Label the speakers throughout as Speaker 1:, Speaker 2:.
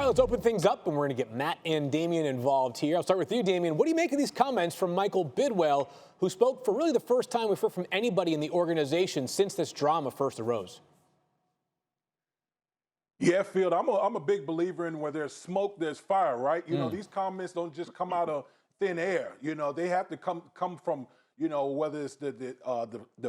Speaker 1: All right, let's open things up, and we're going to get Matt and Damien involved here. I'll start with you, Damien. What do you make of these comments from Michael Bidwell, who spoke for really the first time we've heard from anybody in the organization since this drama first arose?
Speaker 2: Yeah, Field, I'm a big believer in where there's smoke, there's fire, right? You know, these comments don't just come out of thin air. You know, they have to come from, you know, whether it's the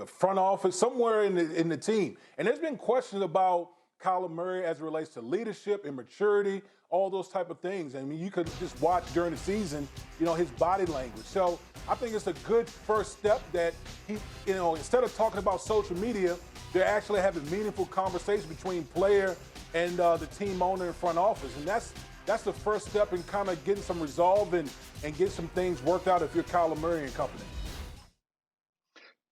Speaker 2: front office, somewhere in the team. And there's been questions about Kyler Murray as it relates to leadership and maturity, all those type of things. I mean, you could just watch during the season, you know, his body language. So I think it's a good first step that he, you know, instead of talking about social media, they're actually having meaningful conversations between player and the team owner and front office. And that's the first step in kind of getting some resolve and get some things worked out if you're Kyler Murray and company.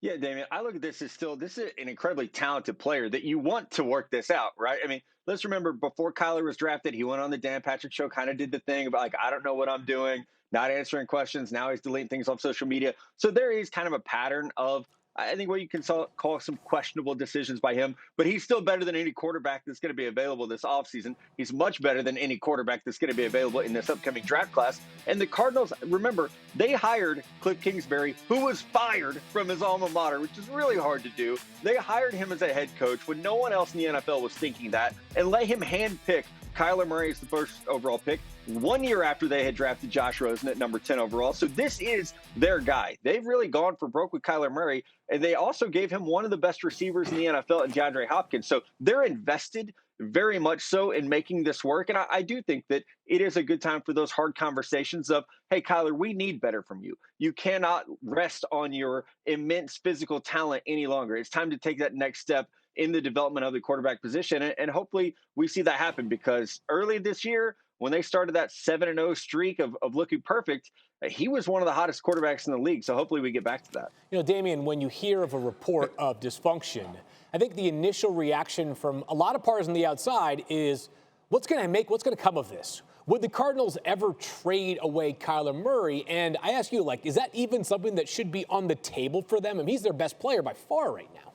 Speaker 3: Yeah, Damien, I look at this as this is an incredibly talented player that you want to work this out, right? I mean, let's remember before Kyler was drafted, he went on the Dan Patrick Show, kind of did the thing about like, I don't know what I'm doing, not answering questions. Now he's deleting things off social media. So there is kind of a pattern of, I think, what you can call some questionable decisions by him, but he's still better than any quarterback that's going to be available this offseason. He's much better than any quarterback that's going to be available in this upcoming draft class. And the Cardinals, remember, they hired Cliff Kingsbury, who was fired from his alma mater, which is really hard to do. They hired him as a head coach when no one else in the NFL was thinking that, and let him handpick Kyler Murray as the first overall pick 1 year after they had drafted Josh Rosen at number 10 overall. So this is their guy. They've really gone for broke with Kyler Murray, and they also gave him one of the best receivers in the NFL in DeAndre Hopkins. So they're invested very much so in making this work. And I do think that it is a good time for those hard conversations of, hey, Kyler, we need better from you. You cannot rest on your immense physical talent any longer. It's time to take that next step in the development of the quarterback position. And hopefully we see that happen, because early this year, when they started that 7-0 streak of looking perfect, he was one of the hottest quarterbacks in the league. So hopefully we get back to that.
Speaker 1: You know, Damien, when you hear of a report of dysfunction, I think the initial reaction from a lot of parties on the outside is, what's going to come of this? Would the Cardinals ever trade away Kyler Murray? And I ask you, like, is that even something that should be on the table for them? I mean, he's their best player by far right now.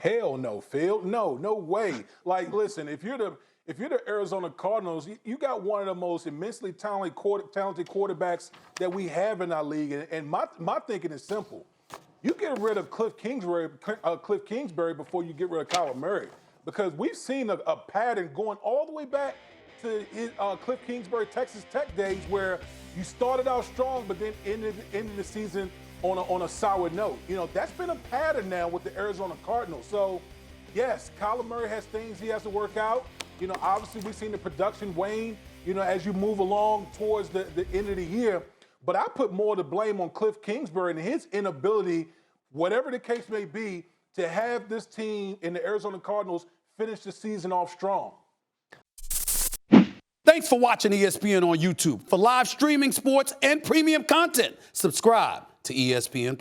Speaker 2: Hell no, Phil. No way. Like, listen, if you're the Arizona Cardinals, you got one of the most immensely talented quarterbacks that we have in our league. And my thinking is simple. You get rid of Cliff Kingsbury before you get rid of Kyler Murray, because we've seen a pattern going all the way back to Cliff Kingsbury Texas Tech days, where you started out strong but then ended the season on a sour note. You know, that's been a pattern now with the Arizona Cardinals. So, yes, Kyler Murray has things he has to work out. You know, obviously we've seen the production wane, you know, as you move along towards the end of the year. But I put more of the blame on Cliff Kingsbury and his inability, whatever the case may be, to have this team in the Arizona Cardinals finish the season off strong.
Speaker 4: Thanks for watching ESPN on YouTube. For live streaming, sports, and premium content, subscribe to ESPN+.